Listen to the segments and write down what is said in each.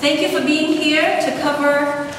Thank you for being here to cover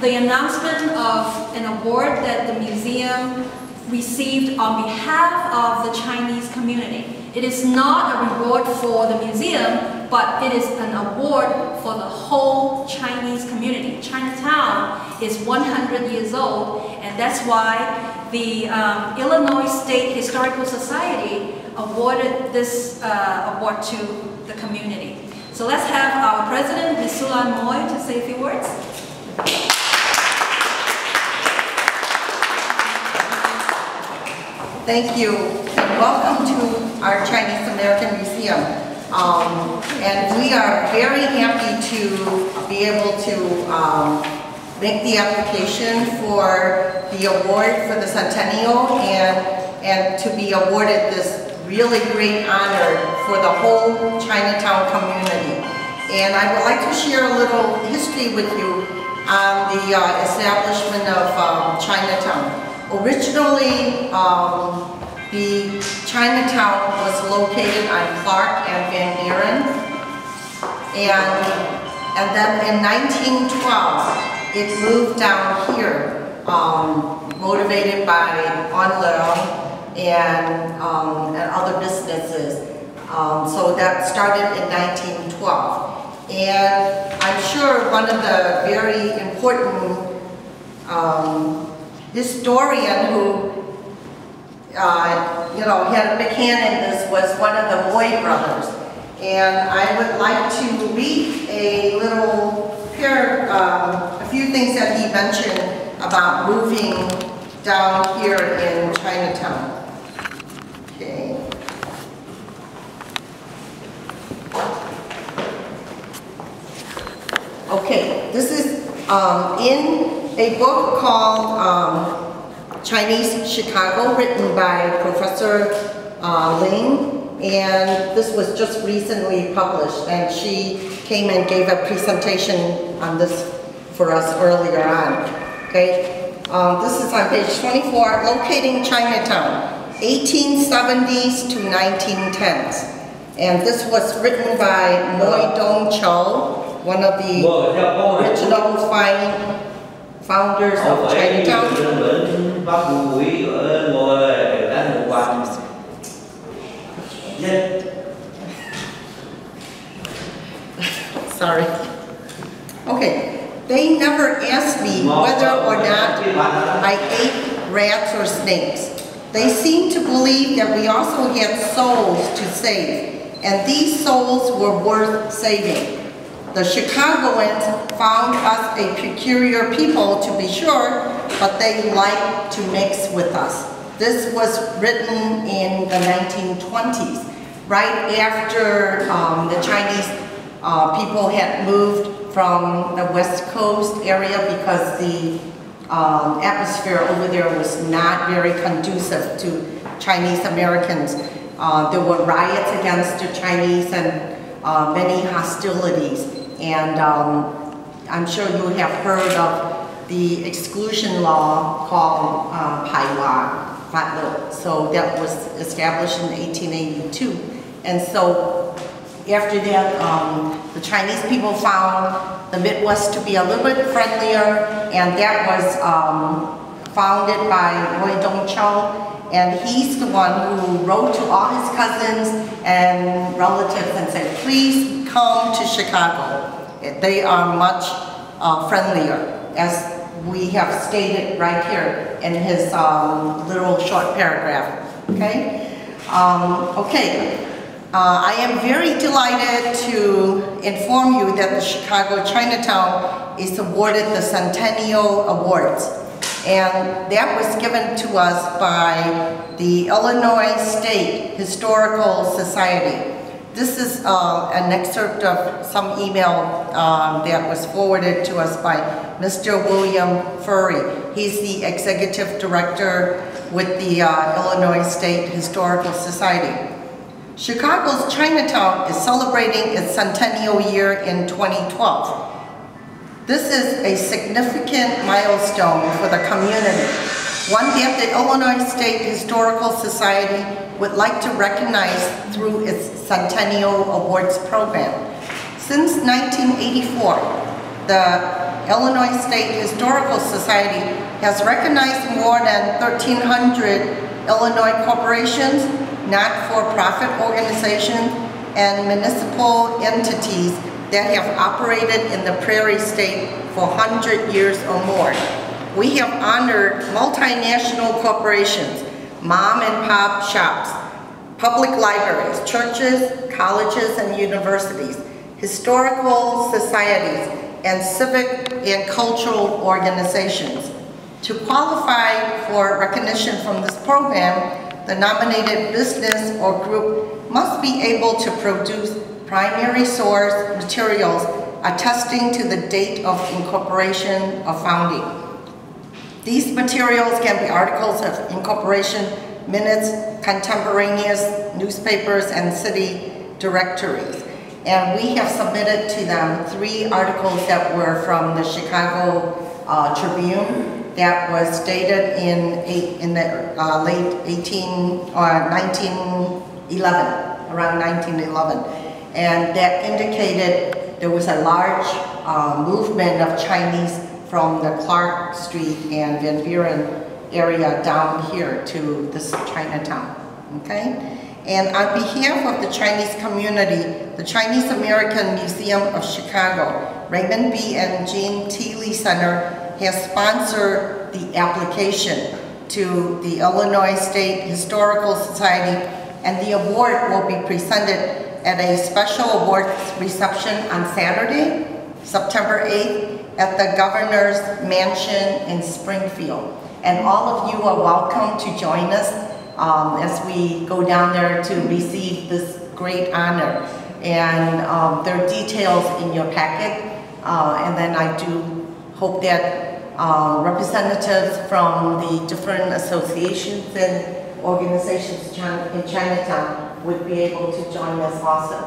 the announcement of an award that the museum received on behalf of the Chinese community. It is not a reward for the museum, but it is an award for the whole Chinese community. Chinatown is 100 years old, and that's why the Illinois State Historical Society awarded this award to the community. So let's have our president, Ms. Sulan Moy, to say a few words. Thank you, and welcome to our Chinese American Museum. And we are very happy to be able to make the application for the award for the centennial and to be awarded this really great honor for the whole Chinatown community. And I would like to share a little history with you on the establishment of Chinatown. Originally, the Chinatown was located on Clark and Van Buren, and then in 1912 it moved down here, motivated by Onleung and other businesses. So that started in 1912, and I'm sure one of the very important historian who had a big hand in this was one of the Moy brothers. And I would like to read a few things that he mentioned about moving down here in Chinatown. Okay. Okay, this is in a book called Chinese Chicago, written by Professor Ling, and this was just recently published, and she came and gave a presentation on this for us earlier on. Okay, this is on page 24, Locating Chinatown, 1870s to 1910s, and this was written by Moy Dong Cho, one of the original founders of Chinatown. Sorry. Okay. They never asked me whether or not I ate rats or snakes. They seemed to believe that we also had souls to save, and these souls were worth saving. The Chicagoans found us a peculiar people, to be sure, but they liked to mix with us. This was written in the 1920s, right after the Chinese people had moved from the West Coast area because the atmosphere over there was not very conducive to Chinese Americans. There were riots against the Chinese and many hostilities. And I'm sure you have heard of the exclusion law called Paiwa. So that was established in 1882. And so after that, the Chinese people found the Midwest to be a little bit friendlier, and that was founded by Moy Dong Cho, and he's the one who wrote to all his cousins and relatives and said, please come to Chicago. They are much friendlier, as we have stated right here in his little short paragraph. Okay? I am very delighted to inform you that the Chicago Chinatown is awarded the Centennial Awards. And that was given to us by the Illinois State Historical Society. This is an excerpt of some email that was forwarded to us by Mr. William Furry. He's the executive director with the Illinois State Historical Society. Chicago's Chinatown is celebrating its centennial year in 2012. This is a significant milestone for the community, one that the Illinois State Historical Society would like to recognize through its Centennial Awards program. Since 1984, the Illinois State Historical Society has recognized more than 1,300 Illinois corporations, not-for-profit organizations, and municipal entities that have operated in the Prairie State for 100 years or more. We have honored multinational corporations, mom and pop shops, public libraries, churches, colleges and universities, historical societies, and civic and cultural organizations. To qualify for recognition from this program, the nominated business or group must be able to produce primary source materials attesting to the date of incorporation or founding. These materials can be articles of incorporation, minutes, contemporaneous newspapers, and city directories. And we have submitted to them 3 articles that were from the Chicago Tribune that was dated in the late 1911, around 1911. And that indicated there was a large movement of Chinese from the Clark Street and Van Buren area down here to this Chinatown, okay? And on behalf of the Chinese community, the Chinese American Museum of Chicago, Raymond B. and Jean Teeley Center has sponsored the application to the Illinois State Historical Society, and the award will be presented at a special awards reception on Saturday, September 8th, at the Governor's Mansion in Springfield. And all of you are welcome to join us as we go down there to receive this great honor. And there are details in your packet, and then I do hope that representatives from the different associations and organizations in Chinatown would be able to join us also.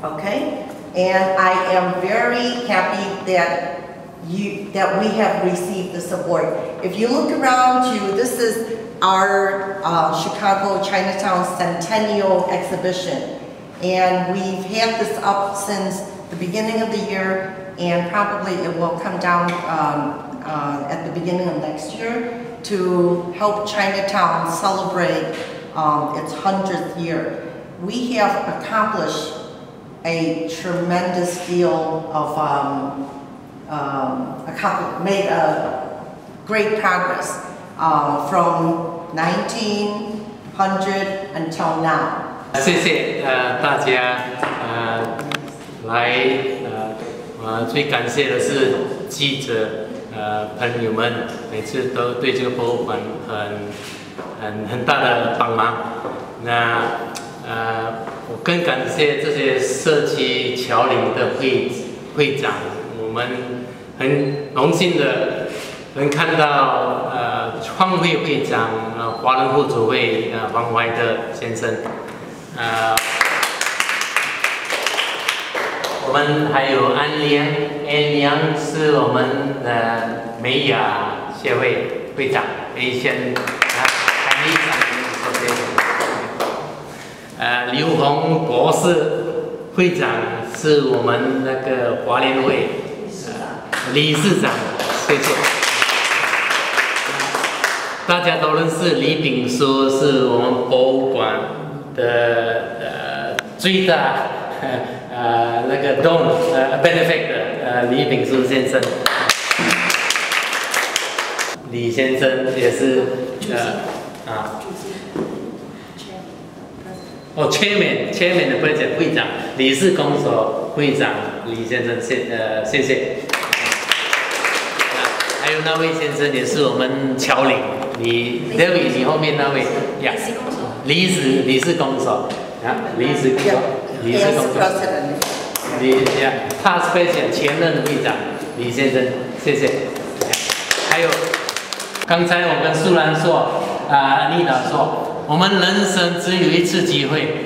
Okay? And I am very happy that we have received this award. If you look around you, this is our Chicago Chinatown Centennial Exhibition. And we've had this up since the beginning of the year, and probably it will come down at the beginning of next year to help Chinatown celebrate its 100th year. We have accomplished a tremendous deal of, made a great progress from 1900 until now. 谢谢大家来最感谢的是记者朋友们，每次都对这个博物馆很大的帮忙。那我更感谢这些社区侨领的会长，我们很荣幸的能看到创会会长华人互助会黄怀德先生。我们还有安良是我们的美雅协会会长，Asian Chinese Association。刘宏博士会长是我们那个华联会理事长，谢谢。大家都认识李炳书，是我们博物馆的最大那个 benefactor 李炳书先生，李先生也是chairman 的会长，理事公所会长李先生，谢谢。还有那位先生也是我们侨领，David 你后面那位呀，理事公所理事公所。Past President 前任会长李先生，谢谢。还有刚才我跟素兰说丽娜说，我们人生只有一次机会，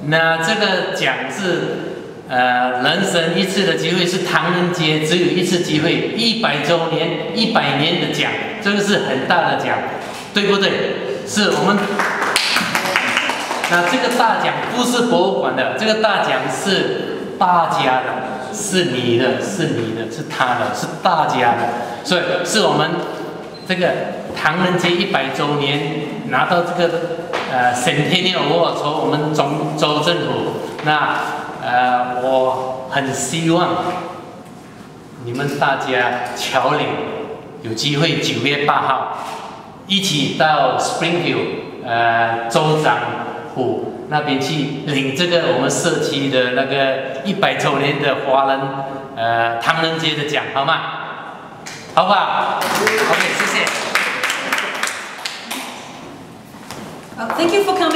那这个奖是人生一次的机会，是唐人街只有一次机会，100周年100年的奖，这个是很大的奖，对不对？是我们。那这个大奖不是博物馆的，这个大奖是大家的，是你的，是你的，是他的，是大家的，所以是我们这个唐人街100周年拿到这个Centennial Award， 从我们州政府，那我很希望你们大家侨领有机会9月8号一起到 Springfield 州长府那边去领这个我们社区的那个100周年的华人唐人街的奖，好吗？好不好 ？OK， 谢谢。Thank you for coming.